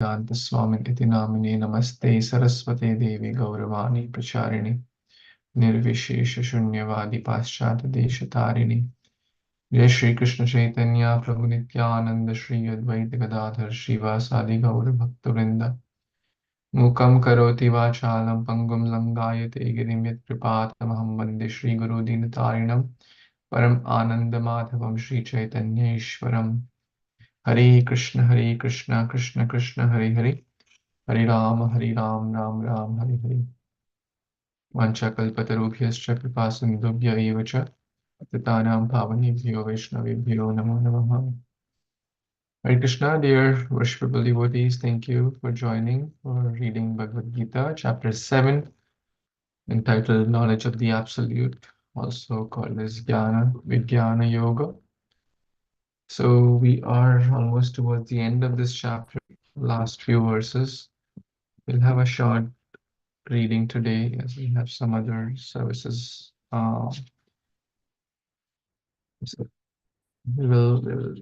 Swami iti namine namaste Saraswate Devi Gauravani Pracharini Nirvishesha Shunyavadi Paschat Desha Jai Shri Krishna Chaitanya Prabhu Nityananda Shri Advaita Gadadhar Srivasadi Gaura Bhaktivinoda Mukam Karoti Vachalam Pangum Langayate Girim Yat Kripatamaham Vande Shri Guru Dinatarinam Param Ananda Madhavam Shri Chaitanya Ishwaram Hare Krishna Krishna Krishna Hare Hare Hare Ram, Ram Ram, Hare Hare. Vanchakalpatarubhyascha kripasindubhya eva cha patitanam pavanebhyo vaishnavebhyo namo namaha. Hare Krishna, dear worshipable devotees, thank you for joining for reading Bhagavad Gita, chapter 7, entitled Knowledge of the Absolute, also called as Jnana Vijnana Yoga. So we are almost towards the end of this chapter, last few verses. We'll have a short reading today as we have some other services. So we'll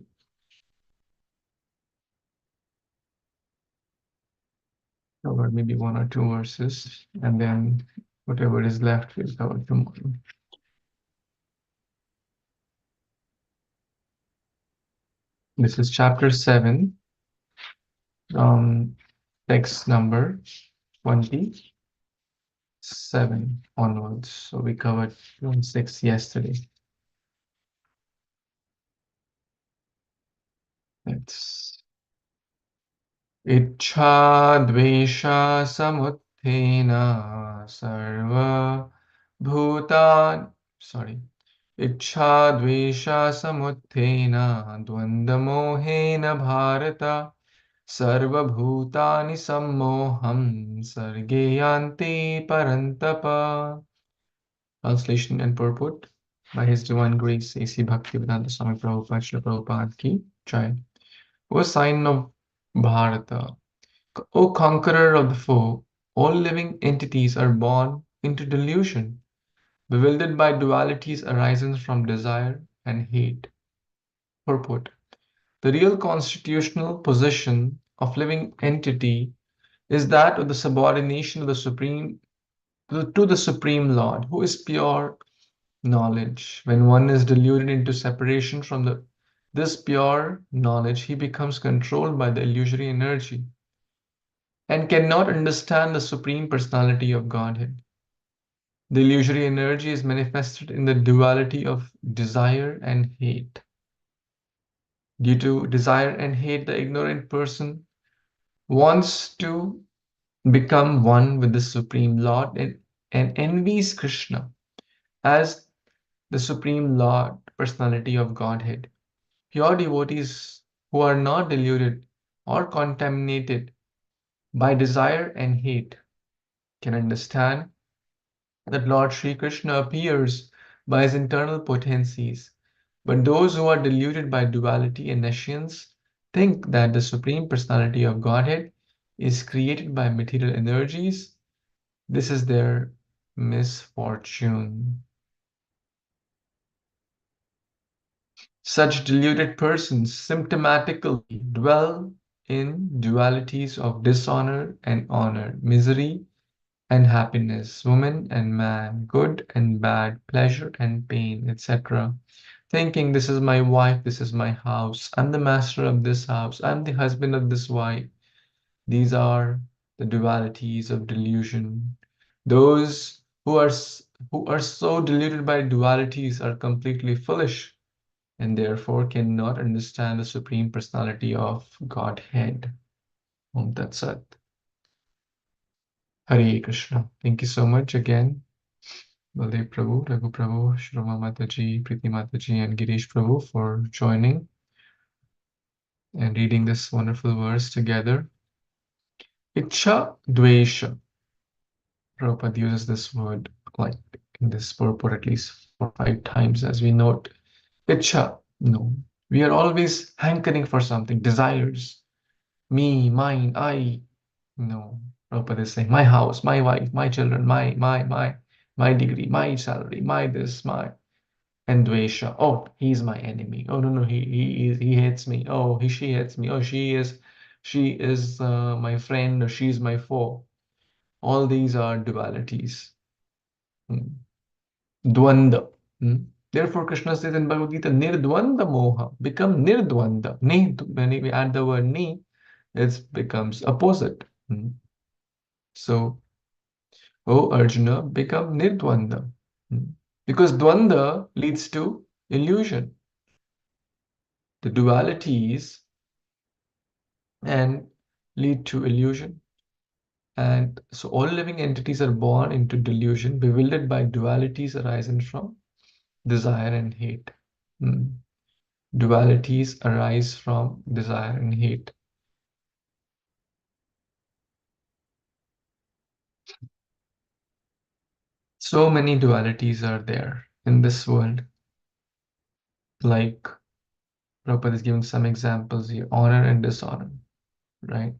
cover maybe one or two verses, and then whatever is left we'll cover tomorrow. This is chapter 7, text number 27 onwards. So we covered 6 yesterday. It's Ichha Dvesha Samuthena Sarva Bhutan. Sorry. Ichha Dvesha Samuthena Dvandamohena Bharata Sarva Bhutani Sammoham Sarge Yanti Parantapa. Translation and purport by His Divine Grace A.C. Bhaktivedanta Swami Prabhupada Srila Prabhupada Ki Jai. O sign of Bharata, O conqueror of the foe, all living entities are born into delusion, bewildered by dualities arising from desire and hate. Purport: the real constitutional position of living entity is that of the subordination of the Supreme to the Supreme Lord, who is pure knowledge. When one is deluded into separation from this pure knowledge, he becomes controlled by the illusory energy and cannot understand the Supreme Personality of Godhead. The illusory energy is manifested in the duality of desire and hate. Due to desire and hate, the ignorant person wants to become one with the Supreme Lord and envies Krishna as the Supreme Lord, Personality of Godhead. Pure devotees who are not deluded or contaminated by desire and hate can understand that Lord Sri Krishna appears by his internal potencies, but those who are deluded by duality and nescience think that the Supreme Personality of Godhead is created by material energies. This is their misfortune. Such deluded persons symptomatically dwell in dualities of dishonor and honor, misery and happiness, woman and man, good and bad, pleasure and pain, etc. Thinking, this is my wife, this is my house, I'm the master of this house, I'm the husband of this wife. These are the dualities of delusion. Those who are so deluded by dualities are completely foolish and therefore cannot understand the Supreme Personality of Godhead. Om Tat Sat. Hare Krishna. Thank you so much again, Baldev Prabhu, Raghu Prabhu, Shroma Mataji, Preeti Mataji, and Girish Prabhu for joining and reading this wonderful verse together. Ichha Dvesha. Prabhupada uses this word like in this purport at least 4 or 5 times as we note. Ichha, no. We are always hankering for something, desires. Me, mine, I. No. Prabhupada is saying, my house, my wife, my children, my degree, my salary, my this, my. And Dvesha, oh, he's my enemy. Oh, no, he hates me. Oh, she hates me. Oh, she is She is my friend or she is my foe. All these are dualities. Hmm. Dvanda. Hmm. Therefore, Krishna says in Bhagavad Gita, Nirdvanda moha. Become nirdvanda. Ni, when we add the word ni, it becomes opposite. Hmm. So, O Arjuna, become nirdvanda. Hmm. Because dvanda leads to illusion. The dualities and lead to illusion. And so all living entities are born into delusion, bewildered by dualities arising from desire and hate. Hmm. Dualities arise from desire and hate. So many dualities are there in this world. Like Prabhupada is giving some examples here, honor and dishonor, right?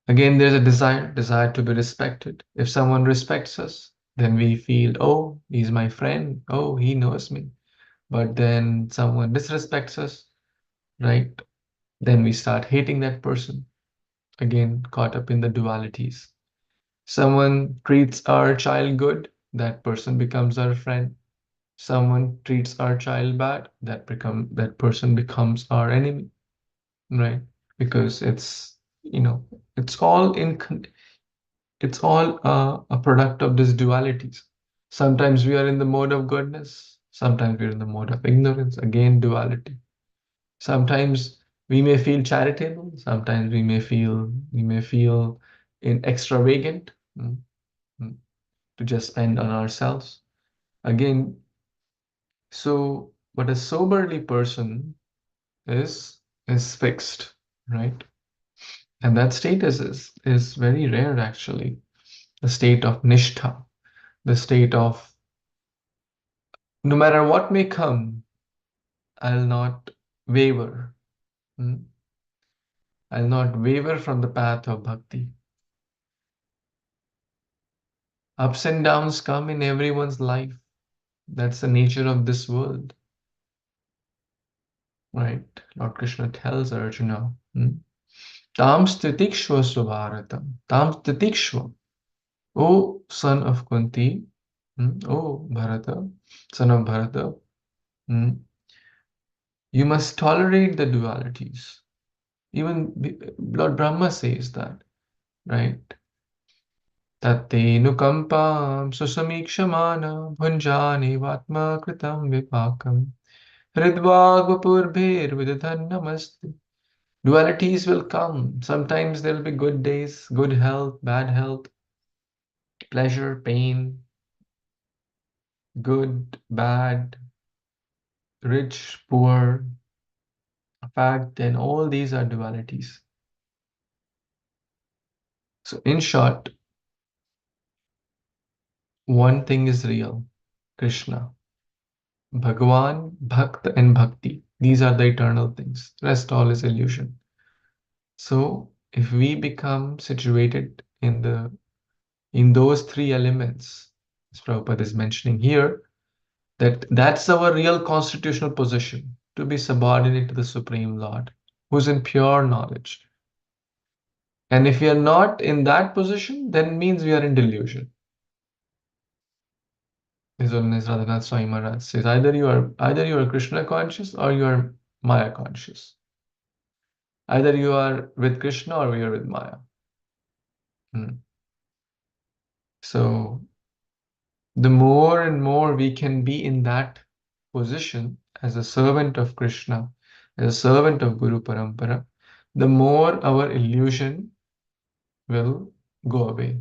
Again, there's a desire to be respected. If someone respects us, then we feel, oh, he's my friend. Oh, he knows me. But then someone disrespects us, right? Then we start hating that person. Again, caught up in the dualities. Someone treats our child good, that person becomes our friend. Someone treats our child bad, that person becomes our enemy, right? Because it's all it's all a product of these dualities. Sometimes we are in the mode of goodness, sometimes we're in the mode of ignorance. Again, duality. Sometimes we may feel charitable, sometimes we may feel in extravagant, mm, to just spend on ourselves. Again, so but a soberly person is is fixed, right? And that state is very rare actually. The state of nishtha, the state of no matter what may come, I'll not waver. mm, I'll not waver from the path of bhakti. Ups and downs come in everyone's life. That's the nature of this world, right? Lord Krishna tells Arjuna, Tam stitikshva subharatam. Tam stitikshva. O son of Kunti, O Bharata, son of Bharata, mm, you must tolerate the dualities. Even Lord Brahma says that, right? Tatte nukampam susamikshamana bhunjani vatma kritam vipakam hridvagvapurbhir vidadhan namaste. Dualities will come. Sometimes there will be good days, good health, bad health, pleasure, pain, good, bad, rich, poor, fact, then all these are dualities. So in short, one thing is real, Krishna, Bhagavan, Bhakt and Bhakti. These are the eternal things. Rest all is illusion. So if we become situated in those three elements, as Prabhupada is mentioning here, that's our real constitutional position, to be subordinate to the Supreme Lord, who's in pure knowledge. And if we are not in that position, then means we are in delusion. His Holiness Radhanath Swami Maharaj says either you are Krishna conscious or you are Maya conscious. Either you are with Krishna or you are with Maya. Hmm. So the more and more we can be in that position as a servant of Krishna, as a servant of Guru Parampara, the more our illusion will go away.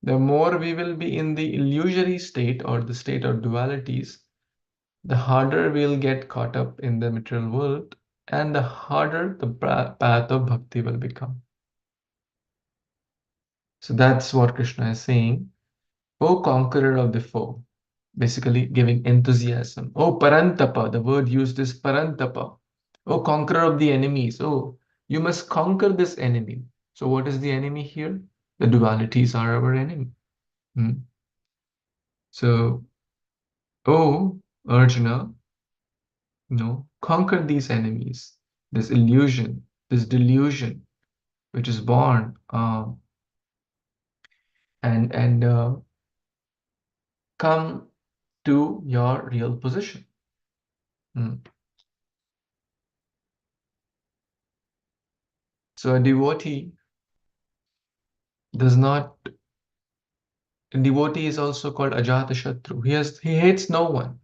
The more we will be in the illusory state or the state of dualities, the harder we'll get caught up in the material world and the harder the path of bhakti will become. So that's what Krishna is saying. O conqueror of the foe, basically giving enthusiasm. O Parantapa, the word used is Parantapa. O conqueror of the enemies. Oh, you must conquer this enemy. So what is the enemy here? The dualities are our enemy. Hmm. So, oh, Arjuna, conquer these enemies. this illusion, this delusion, which is born, and come to your real position. Hmm. So a devotee does not. A devotee is also called Ajata Shatru. He hates no one.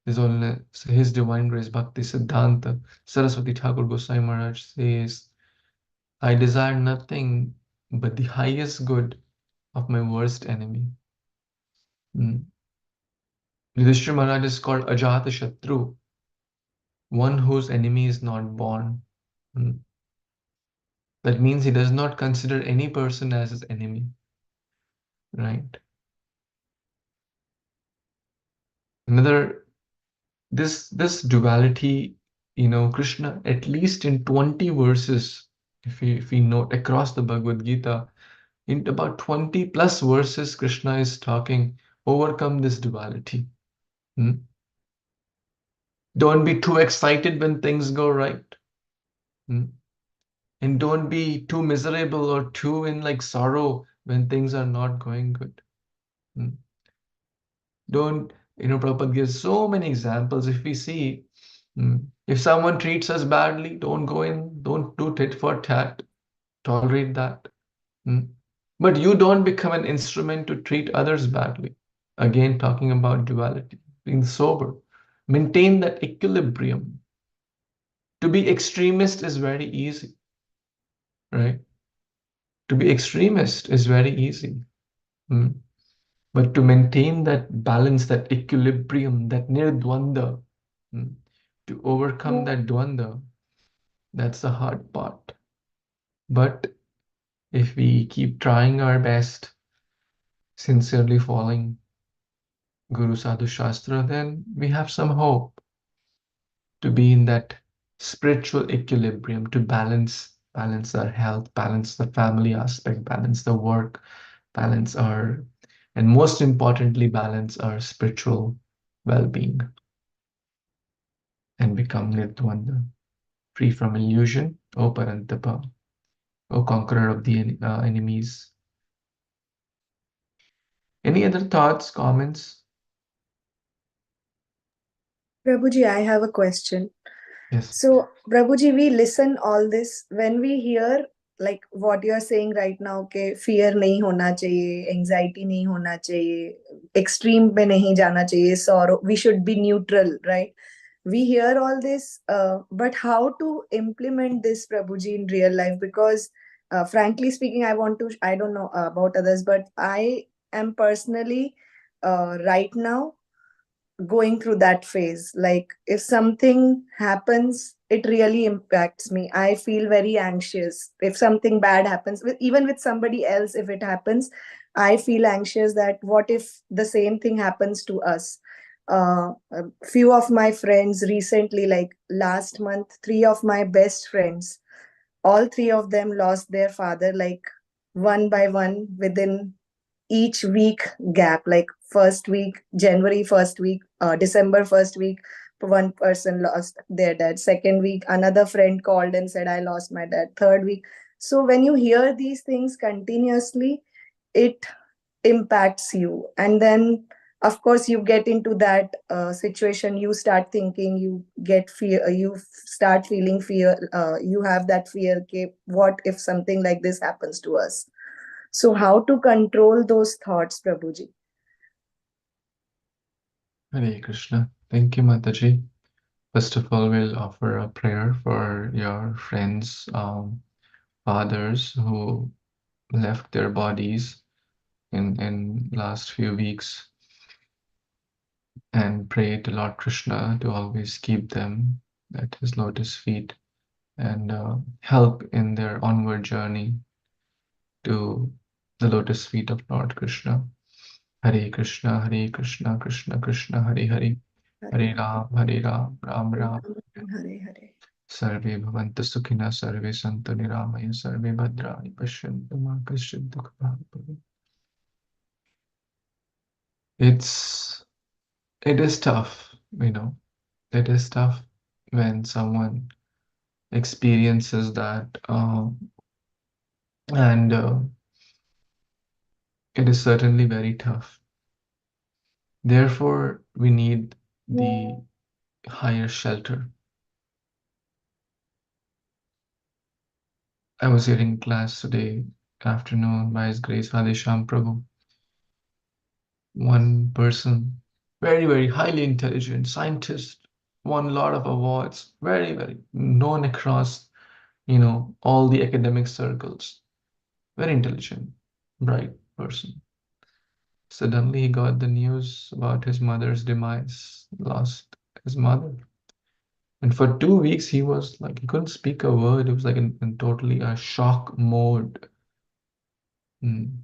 His Divine Grace Bhakti Siddhanta Saraswati Thakur Goswami Maharaj says, I desire nothing but the highest good of my worst enemy. Mm. Yudhishthira Maharaj is called Ajata Shatru, one whose enemy is not born. Mm. That means he does not consider any person as his enemy, right? Another, this duality, Krishna, at least in 20 verses, if we note across the Bhagavad Gita, in about 20 plus verses, Krishna is talking, overcome this duality. Hmm? Don't be too excited when things go right. Hmm? And don't be too miserable or too in like sorrow when things are not going good. Hmm? Don't, Prabhupada gives so many examples. If we see, if someone treats us badly, don't do tit for tat, tolerate that. Hmm? But you don't become an instrument to treat others badly. Again, talking about duality, being sober, maintain that equilibrium. To be extremist is very easy, right? To be extremist is very easy. Hmm? But to maintain that balance, that equilibrium, that nirdvanda, hmm, to overcome that dvanda, that's the hard part. But if we keep trying our best, sincerely following Guru Sadhu Shastra, then we have some hope to be in that spiritual equilibrium, to balance our health, balance the family aspect, balance the work, balance our, and most importantly, balance our spiritual well-being and become Nirdvanda, free from illusion, O Parantapa, O conqueror of the enemies. Any other thoughts, comments? Prabhuji, I have a question. Yes. So, Prabhuji, we listen all this when we hear like what you are saying right now, के fear नहीं होना चाहिए, anxiety नहीं होना चाहिए, extreme पे नहीं जाना चाहिए, sorrow, we should be neutral, right? We hear all this, but how to implement this, Prabhuji, in real life? Because, frankly speaking, I don't know about others, but I am personally, right now, going through that phase. Like if something happens, it really impacts me. I feel very anxious if something bad happens with, even with somebody else. If it happens, I feel anxious that what if the same thing happens to us. A few of my friends recently, like last month, three of my best friends, all three of them lost their father, like one by one, within each week gap. Like first week January, first week December, first week one person lost their dad, second week another friend called and said I lost my dad, third week. So when you hear these things continuously, it impacts you. And then of course you get into that situation, you start thinking, you get fear, you start feeling fear, you have that fear, okay, what if something like this happens to us? So how to control those thoughts, Prabhuji? Hare Krishna. Thank you, Mataji. First of all, we'll offer a prayer for your friends, fathers who left their bodies in last few weeks, and pray to Lord Krishna to always keep them at his lotus feet and help in their onward journey to the lotus feet of Lord Krishna. Hare Krishna, Hare Krishna, Krishna Krishna, Hare Hare, Hare Hare Ram, Hare Ram, Ram Ram. Ram, Hare Hare. सर्वे भवन्तु सुखिनः सर्वे सन्तु निरामया सर्वे भद्राणि पश्यन्तु मा कश्चित् दुःखभाग् भवेत्. It is tough, it is tough. when someone experiences that, and it is certainly very tough. Therefore, we need the higher shelter. I was hearing class today afternoon by His Grace Adesham Prabhu. One person, very, very highly intelligent scientist, won a lot of awards, very, very known across, all the academic circles. Very intelligent, bright person. Suddenly he got the news about his mother's demise, lost his mother. And for 2 weeks he was like, he couldn't speak a word. It was like in totally a shock mode. Mm.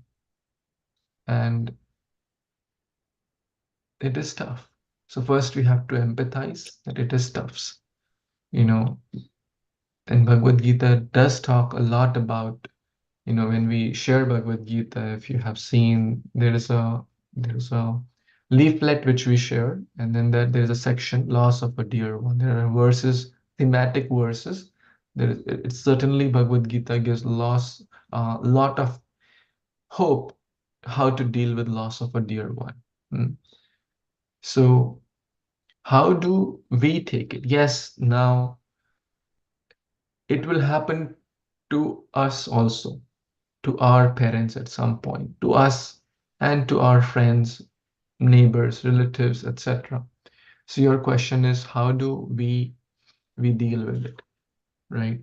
And it is tough. So first we have to empathize that it is tough. You know, and Bhagavad Gita does talk a lot about, when we share Bhagavad Gita, if you have seen, there's a leaflet which we share, and then there's a section, loss of a dear one. There are verses, thematic verses. It's certainly Bhagavad Gita gives lot of hope how to deal with loss of a dear one. Mm. So how do we take it? Yes, now it will happen to us also, to our parents at some point, to us and to our friends, neighbors, relatives, etc. So your question is, how do we deal with it, right?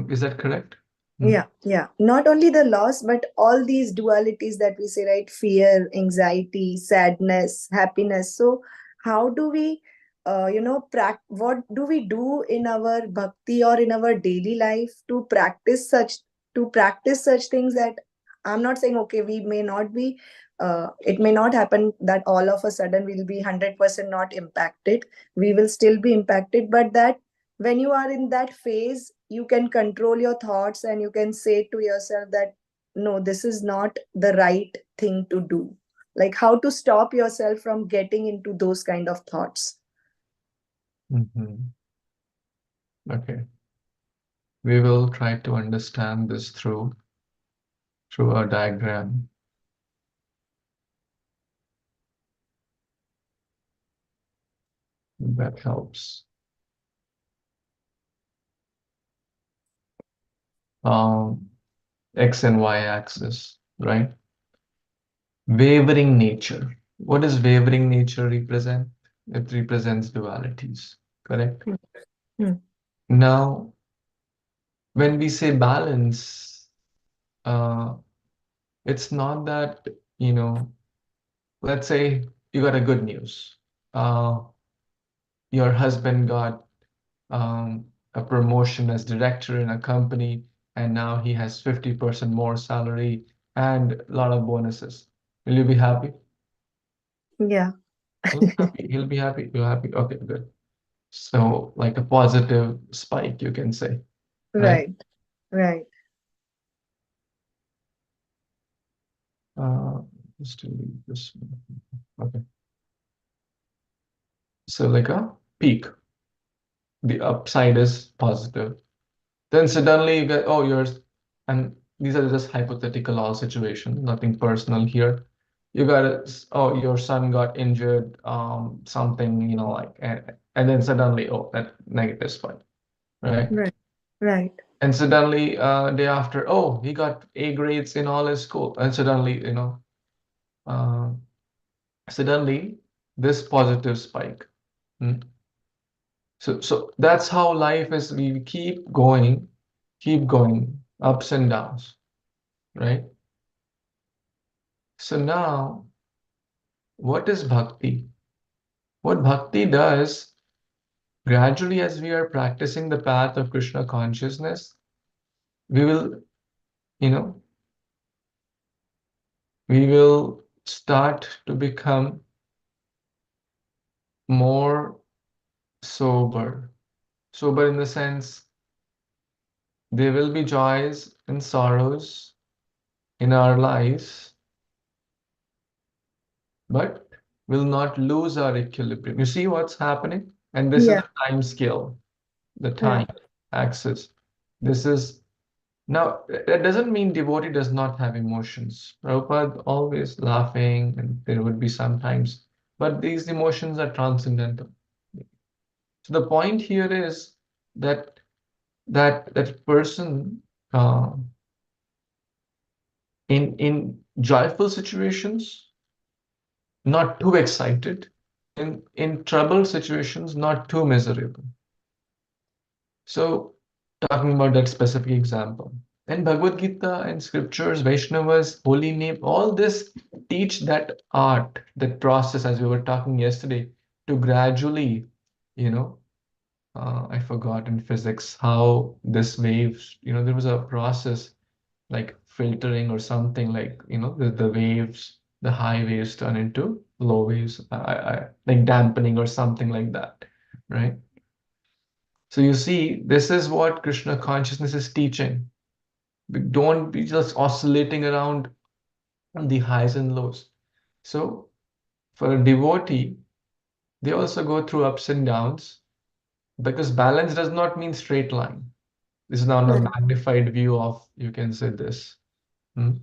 Is that correct? Hmm. Yeah, yeah. Not only the loss, but all these dualities that we say, right? Fear, anxiety, sadness, happiness. So, how do we, what do we do in our bhakti or in our daily life to practice such things that I'm not saying, okay, we may not be, it may not happen that all of a sudden we'll be 100% not impacted. We will still be impacted, but that when you are in that phase you can control your thoughts and you can say to yourself that no, this is not the right thing to do, like how to stop yourself from getting into those kind of thoughts. Mhm. Okay. We will try to understand this through a diagram that helps. Um, X and Y axis, right? Wavering nature. What does wavering nature represent? It represents dualities, correct? Hmm. Now, when we say balance, uh, it's not that, you know, let's say you got a good news. Uh, your husband got a promotion as director in a company, and now he has 50% more salary and a lot of bonuses. Will you be happy? Yeah. He'll be happy. He'll be happy. You're happy. Okay, good. So, like a positive spike, you can say, right? Right, right. Uh, just delete this one. Okay. So, like a peak, the upside is positive. Then suddenly you get, oh, yours, and these are just hypothetical all situations, nothing personal here. You got, oh, your son got injured, something, like, and then suddenly, oh, that negative spike, right? Right, right. And suddenly, day after, oh, he got A grades in all his school, and suddenly, uh, suddenly this positive spike. Hmm. So that's how life is. We keep going, ups and downs, right? So now, what is bhakti? What bhakti does, gradually as we are practicing the path of Krishna consciousness, we will, you know, we will start to become more sober. Sober in the sense there will be joys and sorrows in our lives, but will not lose our equilibrium. You see what's happening? And this is Yeah. the time scale, the time Right. axis. This is now, that doesn't mean devotee does not have emotions. Prabhupada always laughing, and there would be sometimes, but these emotions are transcendental. So the point here is that that person in joyful situations, not too excited, in troubled situations, not too miserable. So, talking about that specific example. In Bhagavad Gita and scriptures, Vaishnavas, holy name, all this teach that art, that process, as we were talking yesterday, to gradually, you know, I forgot in physics how this waves, there was a process like filtering or something like, the waves, the high waves turn into low waves, like dampening or something like that, right? So you see, this is what Krishna consciousness is teaching. Don't be just oscillating around on the highs and lows. So for a devotee, they also go through ups and downs because balance does not mean straight line. This is now a Right. magnified view of, you can say this. Hmm?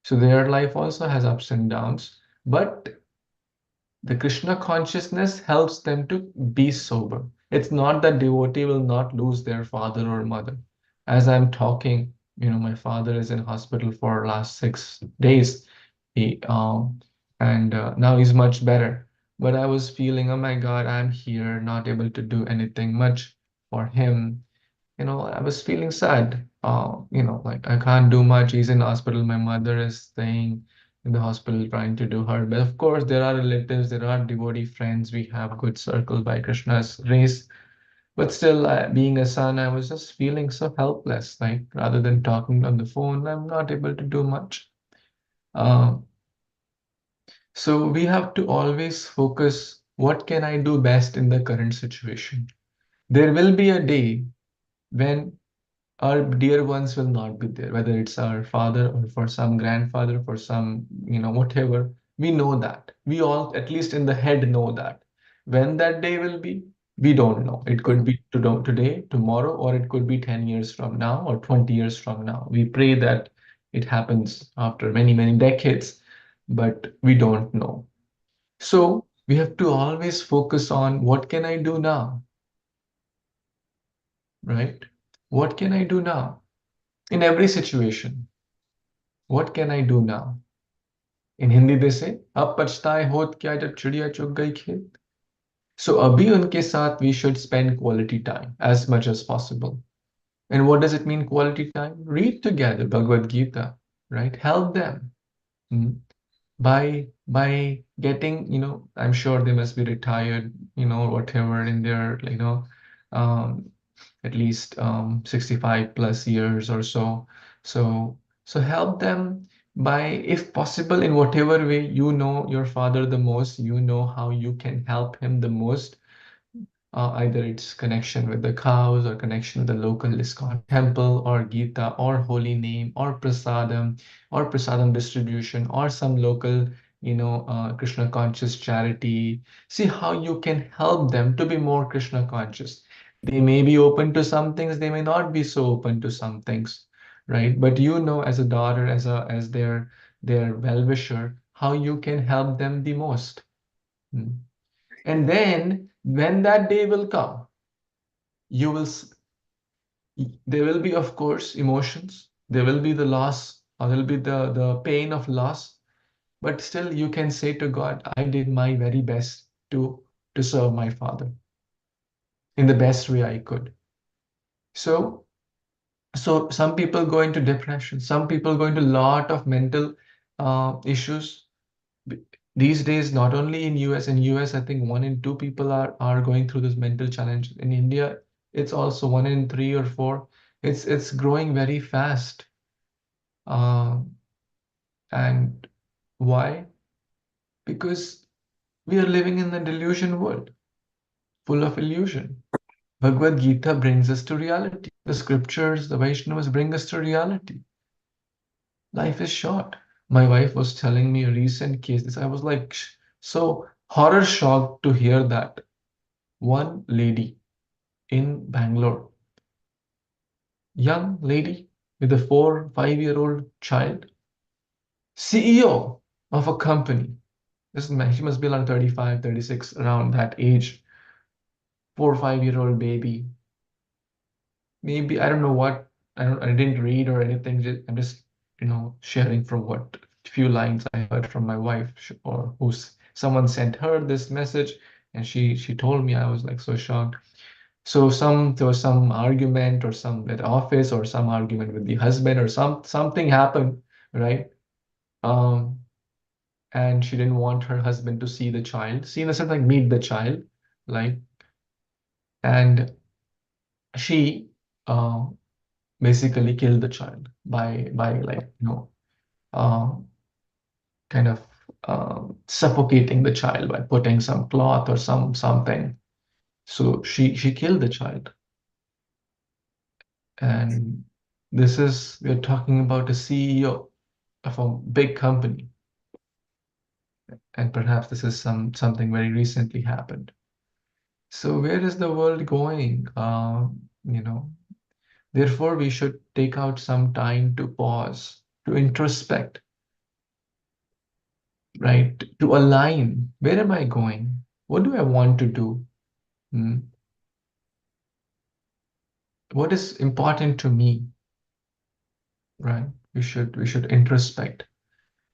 So their life also has ups and downs, but the Krishna consciousness helps them to be sober. It's not that devotee will not lose their father or mother. As I'm talking, my father is in hospital for last 6 days. He and now he's much better. But I was feeling, oh my God, I'm here, not able to do anything much for him. I was feeling sad. Like I can't do much. He's in hospital. My mother is staying in the hospital trying to do her. But of course, there are relatives, there are devotee friends. We have good circle by Krishna's grace. But still, being a son, I was just feeling so helpless. Like rather than talking on the phone, I'm not able to do much. Uh, so we have to always focus, what can I do best in the current situation? There will be a day when our dear ones will not be there, whether it's our father or for some grandfather, for some, whatever. We know that. We all, at least in the head, know that. When that day will be, we don't know. It could be today, tomorrow, or it could be 10 years from now or 20 years from now. We pray that it happens after many, many decades, but we don't know. So we have to always focus on, what can I do now, right? What can I do now? In every situation, what can I do now? In Hindi they say, अब पछताए होत क्या जब चिड़िया चुग गई खेत. So अभी उनके साथ we should spend quality time as much as possible. And what does it mean, quality time? Read together Bhagavad Gita, right? Help them. Hmm. By getting, I'm sure they must be retired, whatever in their, um, at least 65 plus years or so. So help them by, if possible, in whatever way you know your father the most, you know how you can help him the most. Either it's connection with the cows or connection with the local ISKCON temple or Gita or holy name or prasadam distribution or some local, Krishna conscious charity. See how you can help them to be more Krishna conscious. They may be open to some things, they may not be so open to some things, right? But as a daughter, as their well-wisher, how you can help them the most. Hmm. And then when that day will come, you will there will be, of course, emotions. There will be the loss, or there will be the pain of loss. But still, you can say to God, I did my very best to serve my father in the best way I could. So some people go into depression. Some people go into a lot of mental issues. These days, not only in US, I think 1 in 2 people are going through this mental challenge. In India, it's also 1 in 3 or 4. It's growing very fast. Uh, and why? Because we are living in a delusion world, full of illusion. Bhagavad Gita brings us to reality. The scriptures, the Vaishnavas bring us to reality. Life is short. My wife was telling me a recent case. This I was like so Horror shocked to hear that one lady in Bangalore, young lady with a 4 5 year old child, CEO of a company. She must be around 35, 36, around that age. 4 5 year old baby. Maybe I don't know what, I didn't read or anything. I'm just sharing from what few lines I heard from my wife, or who's someone sent her this message, and she told me. I was like so shocked. So there was some argument or some at office or some argument with the husband or something happened, right? Um, and she didn't want her husband to see the child, see in a sense like meet the child, like, and she uh, basically killed the child by like uh, kind of suffocating the child by putting some cloth or something. So she killed the child, and we're talking about a CEO of a big company, and perhaps this is something very recently happened. So where is the world going? You know, Therefore we should take out some time to pause, to introspect, right? To align. Where am I going? What do I want to do? Hmm? What is important to me, right? We should introspect.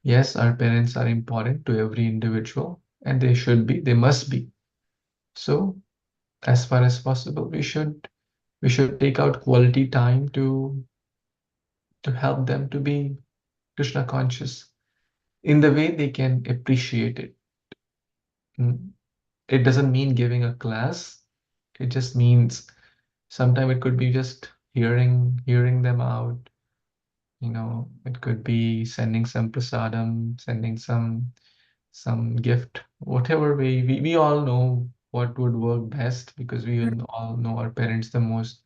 Yes, our parents are important to every individual, and they should be, they must be. So, as far as possible, we should take out quality time to help them to be Krishna conscious in the way they can appreciate it. Hmm? It doesn't mean giving a class. It just means sometimes it could be just hearing them out. It could be sending some prasadam, sending some gift, whatever way. We all know what would work best because we all know our parents the most.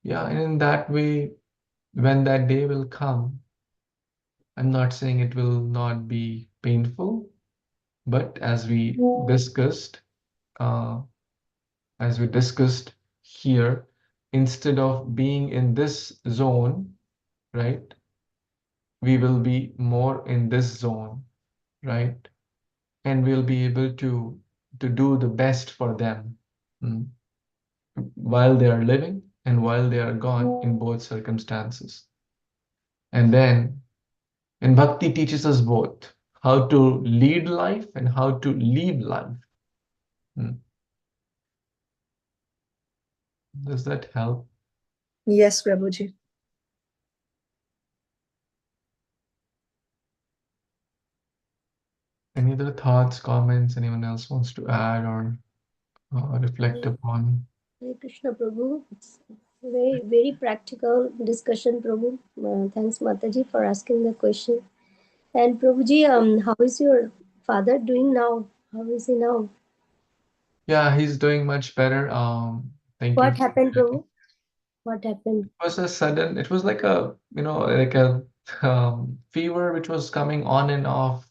Yeah, and in that way, when that day will come, I'm not saying it will not be painful, but discussed, uh, as we discussed here, instead of being in this zone, right, we will be more in this zone, right? And we'll be able to do the best for them, mm, while they are living and while they are gone in both circumstances. And then, and Bhakti teaches us both how to lead life and how to live life. Mm. Does that help? Yes, Prabhuji. Any other thoughts, comments anyone else wants to add or reflect upon? Hare Krishna Prabhu. It's very, very practical discussion, Prabhu. Thanks, Mataji, for asking the question. And Prabhuji, how is your father doing now? How is he now? Yeah, he's doing much better. Thank you What for happened, checking. Prabhu? What happened? It was like a fever which was coming on and off,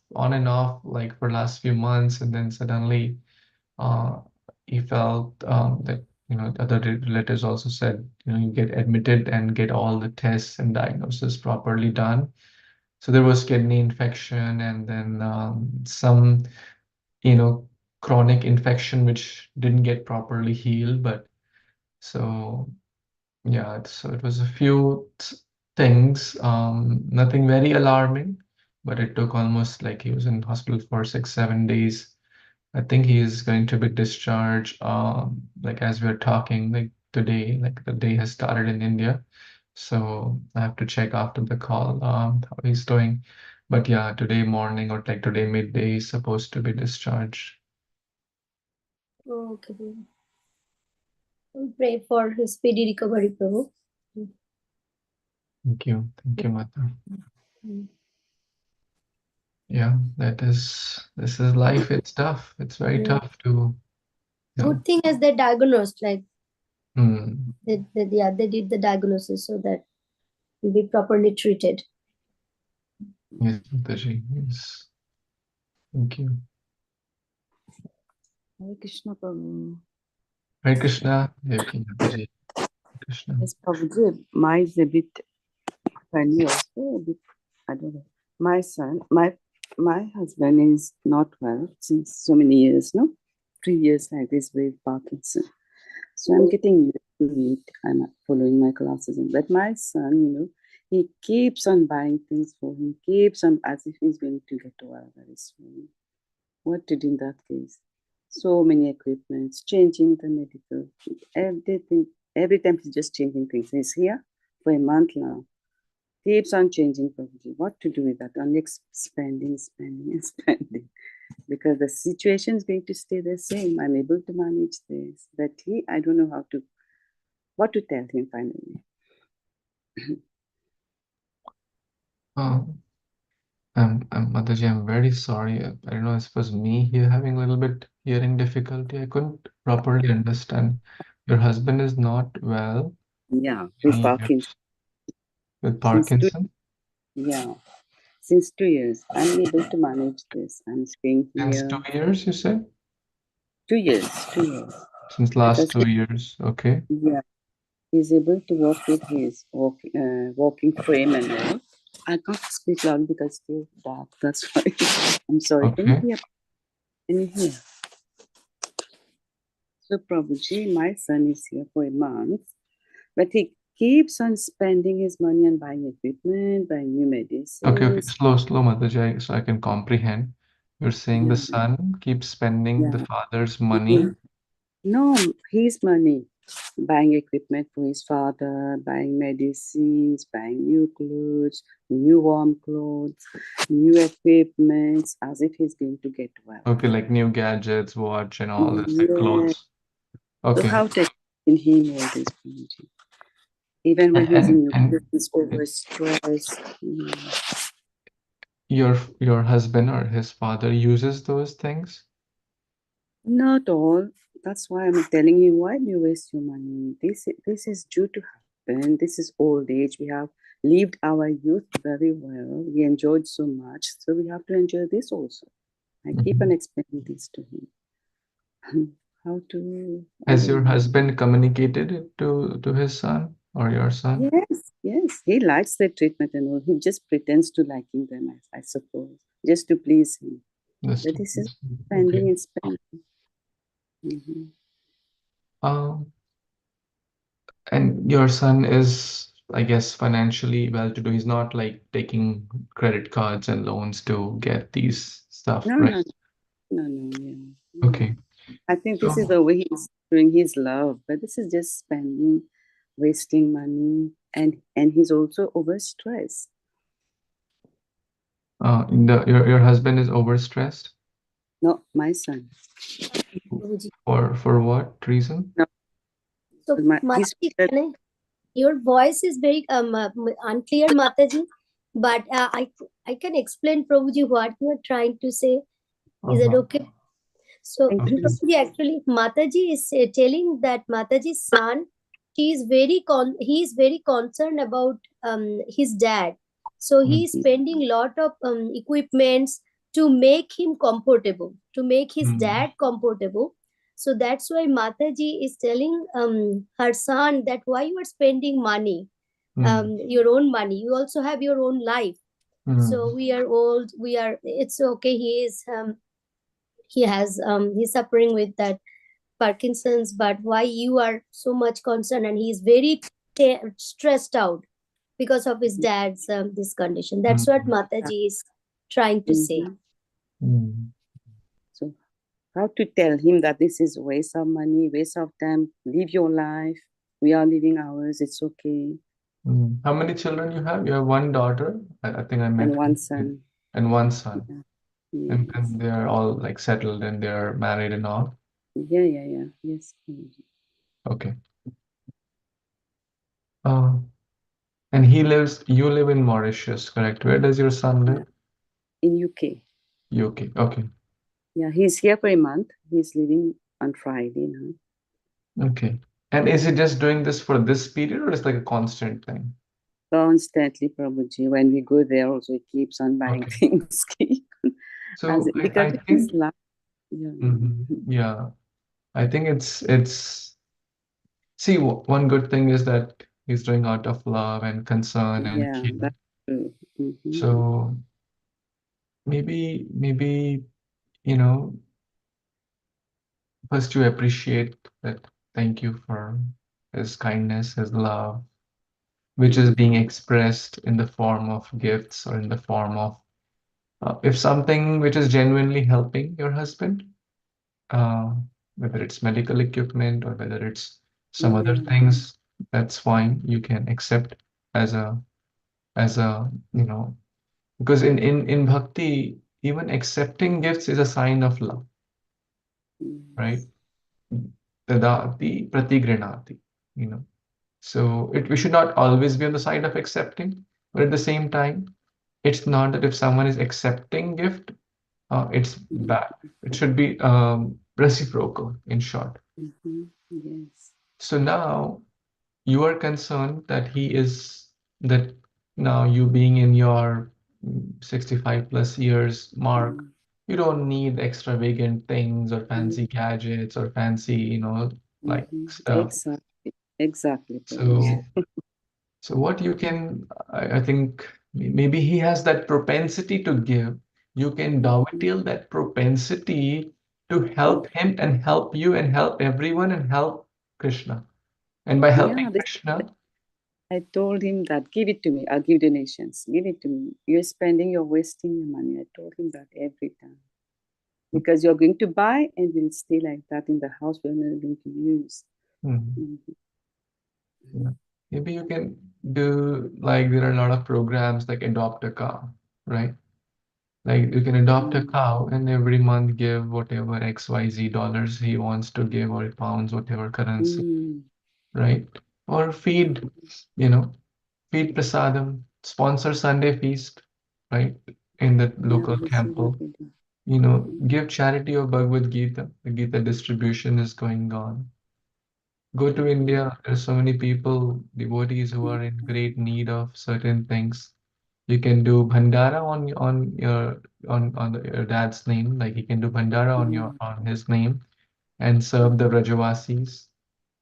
like for last few months, and then suddenly uh, he felt that, other relatives also said, you get admitted and get all the tests and diagnosis properly done. So there was kidney infection and then some, you know, chronic infection which didn't get properly healed, but so yeah, so it was a few things, nothing very alarming, but it took almost like he was in hospital for 6 7 days. I think he is going to be discharged, like as we're talking, like today, like the day has started in India. So I have to check after the call, how he's doing. But yeah, today morning or like today midday, he's supposed to be discharged. Okay, Prabhu. We pray for his speedy recovery, Prabhu. Thank you. Thank you, Mata. Mm. Yeah, this is life. It's tough. It's very Yeah. tough to, you know. Good thing is they diagnosed, like Hmm. they did the diagnosis so that he'll be properly treated. Yes, Mataji. Yes. Thank you. Hare Krishna, Prabhu. Hare Krishna, Devaki Mataji. Krishna. Yes, Prabhuji, mine is a bit funny also, a bit, I don't know. My son, my husband is not well since so many years, no? 3 years like this with Parkinson. So I'm getting used to it. I'm following my classes. But my son, he keeps on buying things for him, keeps on as if he's going to get well very soon. What to do in that case? So many equipments, changing the medical, everything. Every time he's just changing things. He's here for a month now. Keeps on changing property. What to do with that? Only spending, and spending. Because the situation is going to stay the same. I'm able to manage this. But I don't know what to tell him finally. Mataji, I'm very sorry. I don't know if it was me here having a little bit hearing difficulty. I couldn't properly understand. Your husband is not well. Yeah, with Parkinson. With Parkinson? Since 2 years. I'm able to manage this. I'm staying here. Since 2 years, you said? 2 years. Since last 2 years, okay. Yeah. He's able to walk with his walking frame and all. I can't speak loud because it's still dark. That's why. I'm sorry. Okay. Can you hear? So Prabhuji, my son is here for a month, but he keeps on spending his money on buying equipment, buying new medicines. Okay. Slow, Mataji, so I can comprehend. You're saying the son keeps spending the father's money? No, his money. Buying equipment for his father, buying medicines, buying new clothes, new warm clothes, new equipments, as if he's going to get well. Okay, like new gadgets, watch, and all this, like clothes. Okay. So how to explain him all this? Even when he's in he's overstressed. Your husband or his father uses those things? Not all. That's why I'm telling you, why do you waste your money? This is due to happen. This is old age. We have lived our youth very well. We enjoyed so much. So we have to enjoy this also. I keep on explaining this to him. How to... Has your husband communicated it to his son or your son? Yes. He likes the treatment and all. He just pretends to liking them, I suppose, just to please him. But this is spending and spending. And your son is, I guess, financially well-to-do. He's not like taking credit cards and loans to get these stuff, right? No. Okay. I think this is the way he's doing his love, but this is just spending, wasting money, and he's also overstressed. Your husband is overstressed? No, my son. For what reason? No. So, Mataji, your voice is very unclear, Mataji, but I can explain, Prabhuji, what you are trying to say. Is it okay? So, Prabhuji, actually, Mataji is telling that Mataji's son, he is very concerned about his dad. So he is spending a lot of equipments to make him comfortable, to make his dad comfortable. So that's why Mataji is telling her son that why you are spending money, your own money. You also have your own life. So we are old. It's okay. He's suffering with that Parkinson's, but why you are so much concerned? And he's very stressed out because of his dad's this condition. That's what Mataji is trying to say. So how to tell him that this is waste of money, waste of time, live your life. We are living ours. It's okay. How many children you have? You have one daughter, I think I met. And one son. And one son. Yeah. Yes. And they are all like settled and they're married and all? Yeah. Yes. Okay. And you live in Mauritius, correct? Where does your son live? In UK. UK, okay. Yeah, he's here for a month. He's leaving on Friday now. Okay. And is he just doing this for this period or is like a constant thing? Constantly, Prabhuji. When we go there, also he keeps on buying things. So because I think, his life. yeah. I think it's see, one good thing is that he's doing out of love and concern and Yeah, care. that's true. Mm-hmm. So maybe you know, first you appreciate that. Thank you for his kindness, his love, which is being expressed in the form of gifts or in the form of if something which is genuinely helping your husband, uh, whether it's medical equipment or whether it's some other Mm-hmm. things, that's fine. You can accept as a because in bhakti, even accepting gifts is a sign of love, right? Yes. Tadati pratigrinati, you know. So we should not always be on the side of accepting, but at the same time, it's not that if someone is accepting gift, it's bad. It should be reciprocal, in short. Mm-hmm. Yes. So now you are concerned that that now you being in your 65 plus years mark, Mm-hmm. you don't need extravagant things or fancy gadgets or fancy, like Mm-hmm. stuff. Exactly. Exactly, Prabhuji. So So what you can, I think maybe he has that propensity to give. You can dovetail that propensity to help him and help you and help everyone and help Krishna. And by helping Yeah, this Krishna, I told him that give it to me. I'll give donations. Give it to me. You're wasting your money. I told him that every time. Because you're going to buy and will stay like that in the house we're not going to use. hmm, Mhm. yeah, maybe you can do like there are a lot of programs like adopt a cow, right? Like you can adopt a Mm. cow and every month give whatever XYZ dollars he wants to give or pounds, whatever currency, Mm. right? Or feed, you know, feed prasadam, sponsor Sunday feast, right? In the Yeah, local this is what temple, we do. give charity of Bhagavad Gita. The Gita distribution is going on. Go to India. There's so many people, devotees who are in great need of certain things. You can do bhandara your dad's name, like you can do bhandara Mm. on his name and serve the Brajavasis.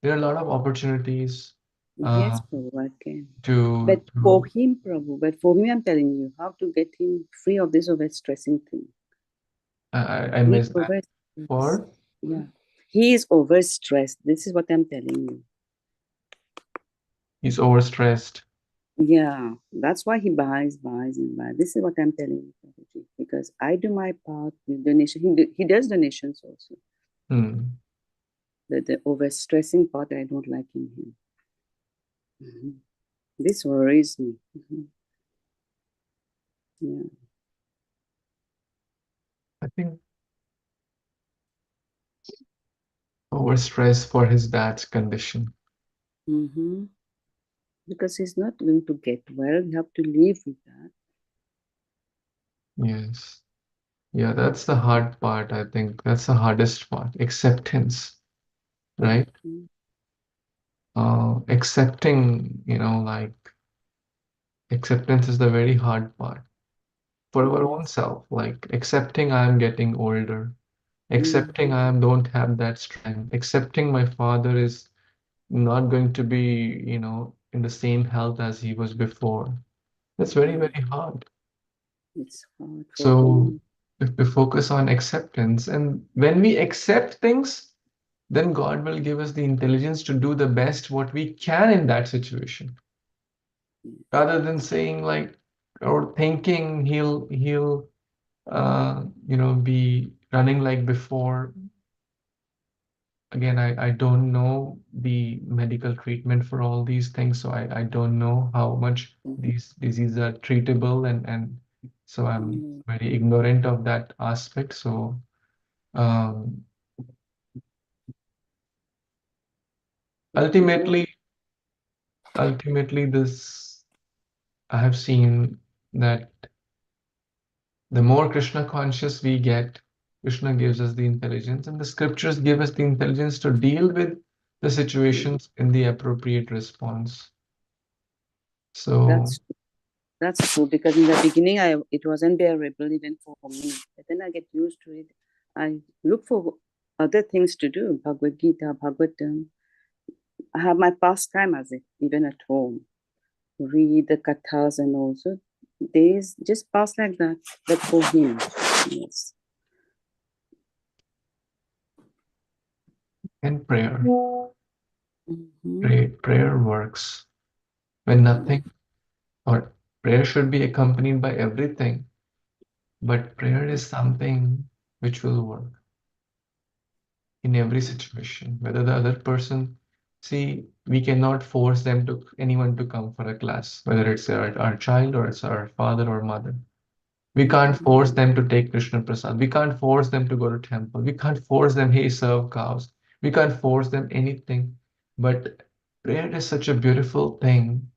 There are a lot of opportunities Yes, uh, Prabhu, I can. to But for him, Prabhu, but for me, I'm telling you how to get him free of this overstressing thing. I He's missed that. overstressed. For Yeah. He is overstressed. This is what I'm telling you. he's overstressed. Yeah, that's why he buys and buys. This is what I'm telling you, Prabhuji, because I do my part with donation. He does donations also. Hmm. The overstressing part I don't like in him. Mhm. This worries me. Yeah. I think overstressed for his dad's condition. Mm-hmm. Because he's not going to get well. You have to live with that. Yes. Yeah, that's the hard part, I think. That's the hardest part. Acceptance, right? Mhm. Accepting, like acceptance is the very hard part for our own Yes. self. Like accepting I am getting older, Mm. accepting don't have that strength, accepting my father is not going to be, in the same health as he was before. That's very, Mm. very hard. It's hard for So him. if we focus on acceptance, and when we accept things, then God will give us the intelligence to do the best what we can in that situation. Rather than saying like or thinking he'll be running like before. Again, I don't know the medical treatment for all these things, so I don't know how much these diseases are treatable, and so I'm Mm. very ignorant of that aspect. So um, ultimately, this I have seen that the more Krishna conscious we get, Krishna gives us the intelligence, and the scriptures give us the intelligence to deal with the situations in the appropriate response. So, That's true because in the beginning it was unbearable even for me. But then I get used to it. I look for other things to do, Bhagavad Gita, Bhagavatam. I have my pastime as it, even at home. Read the kathas and also days just pass like that, but for him. Yes. And prayer. Mhm. Prayer works when nothing, or prayer should be accompanied by everything, but prayer is something which will work in every situation, whether the other person, see, we cannot force anyone to come for a class, whether it's our child or it's our father or mother. We can't force them to take Krishna Prasad. We can't force them to go to temple. We can't force them, hey, serve cows. We can't force them anything. But prayer is such a beautiful thing,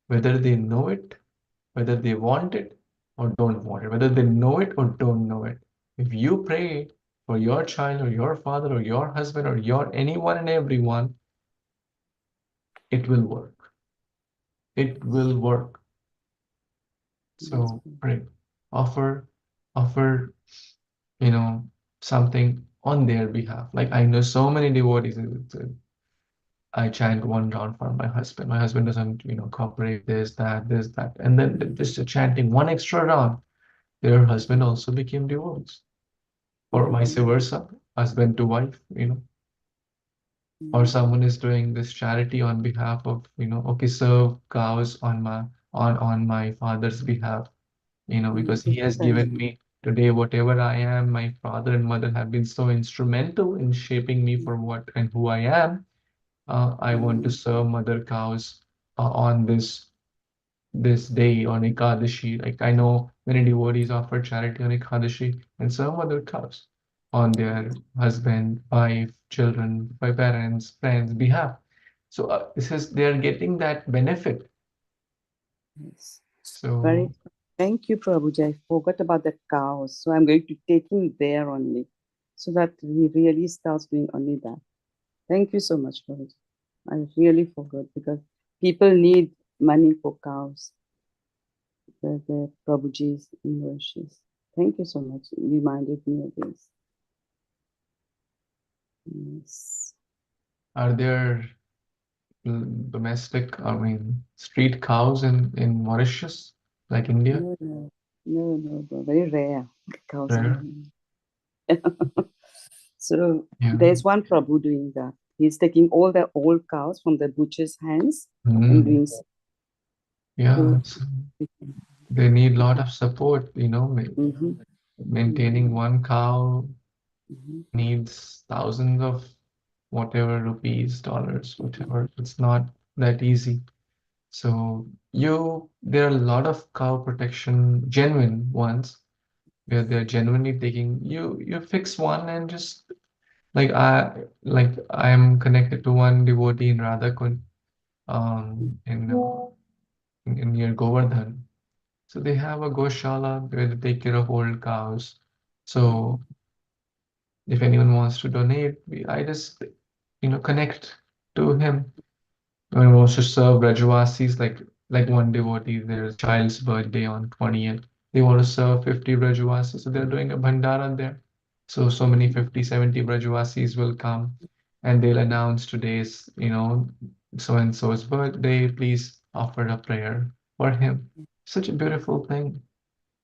whether they know it, whether they want it or don't want it, whether they know it or don't know it. If you pray for your child or your father or your husband or your anyone and everyone, it will work. It will work. Yes. So pray, offer, offer, something on their behalf. Like I know so many devotees. I chant one round for my husband. My husband doesn't, cooperate this, that, and then just chanting one extra round. Their husband also became devotees, or vice versa, husband to wife. Or someone is doing this charity on behalf of, okay, serve cows on my father's behalf, because he has given me today whatever I am. My father and mother have been so instrumental in shaping me for what and who I am. I want to serve mother cows on this day on Ekadashi. Like I know many devotees offer charity on Ekadashi and serve mother cows on their husband, wife, children, by parents, friends behalf. So they are getting that benefit. Yes. Very. So Thank you, Prabhuji. I forgot about the cows, so I'm going to take him there only, so that he really starts doing only that. Thank you so much, Prabhuji. I really forgot because people need money for cows. The Prabhuji's inversions. Thank you so much. You reminded me of this. Yes. are there domestic, street cows in Mauritius, like India? No, very rare cows. Rare? So Yeah. there's one Prabhu doing that. He's taking all the old cows from the butcher's hands and doing Yeah. so. They need a lot of support, Mhm, maintaining one cow mhm. needs thousands of whatever rupees, dollars, whatever. It's not that easy. So there are a lot of cow protection, genuine ones, where they're genuinely taking you fix one and just like I am connected to one devotee in Radhakund, in near Govardhan. So they have a goshala where they take care of old cows. So if anyone wants to donate, I just connect to him. When he wants to serve Brajavasis, like one devotee, their child's birthday on 20th. They want to serve 50 Brajavasis, so they're doing a bhandara there. So many 50, 70 Brajavasis will come, and they'll announce today's, so and so's birthday. Please offer a prayer for him. Such a beautiful thing.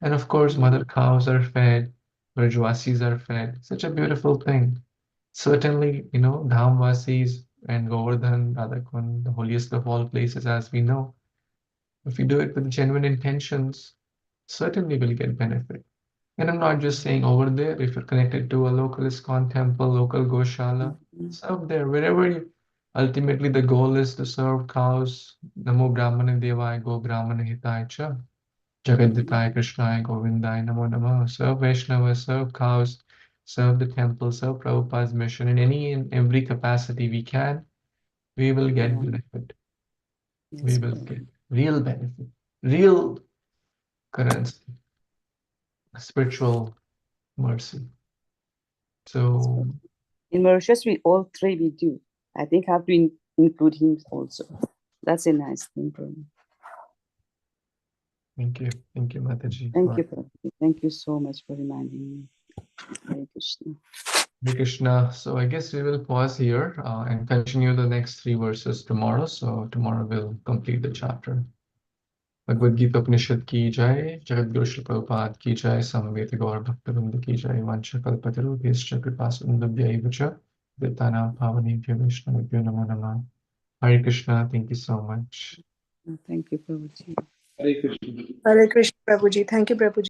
And of course, mother cows are fed, Brajvasis are fed. Such a beautiful thing. Certainly, Dhamvasis and Govardhan, Radhakund, the holiest of all places, as we know, if you do it with genuine intentions, certainly will get benefit. And I'm not just saying over there, if you're connected to a local ISKCON temple, local Goshala, serve there, wherever you. Ultimately, the goal is to serve cows. Namo Brahmane Devaya Go Brahmane Hitaya Cha. Jagadhitaya Krishnaya Govindaya Namo Namo. Serve Vaishnava, serve cows, serve the temple, serve Prabhupada's mission in any and every capacity we can. We will get benefit. We Yes, will Prabhu. get real benefit, real currency, spiritual mercy. Yes, So Prabhu. In Mauritius, all three we do. I think I have to include him also. That's a nice thing, Prabhu. thank you, Mataji, Thank for you, Prabhu. Thank you so much for reminding me. Hare Krishna. Hare Krishna. So I guess we will pause here and continue the next 3 verses tomorrow. So tomorrow we'll complete the chapter. Bhagavad Gita उपनिषद की जय, जगद्गुरु श्री प्रभुपाद की जय, समवेत गौर भक्तवृंद की जय, वंशकल्पतरुभ्यश्च कृपासिन्धुभ्यैव च पतितानां पावनेभ्यो वैष्णवेभ्यो नमो नमः. Hare Krishna. Thank you so much. Thank you, Prabhuji. Hare Krishna. Hare Krishna, Prabhuji. Thank you, Prabhuji.